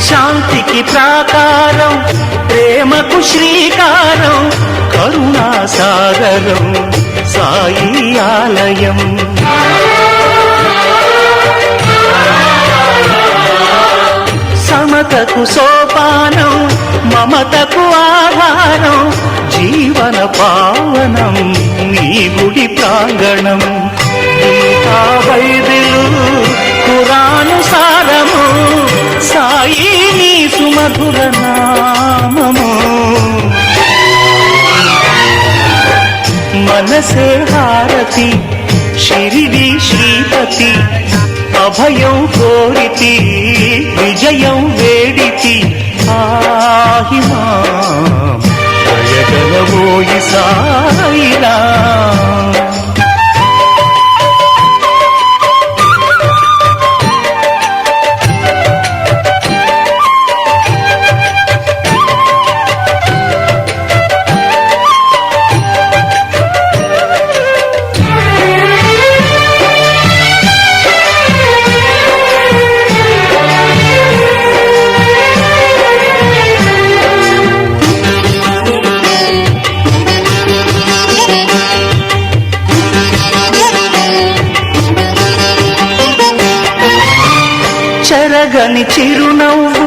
శాంతికి ప్రాకారం, ప్రేమకు శ్రీకారం, కరుణా సాగరం సాయి ఆలయం. సమతకు సోపానం, మమతకు ఆధారం, జీవన పావనం ఈ గుడి ప్రాంగణం. గీతా బైబిలు ఖురాను సారము, సాయి నీ సుమధుర నామము. మనసే హారతి షిరిడి శ్రీపతి, అభయం కోరితి విజయం వేడితి. ఆహిమా దయగలవోయి సాయిరా. చెరగని చిరునవ్వు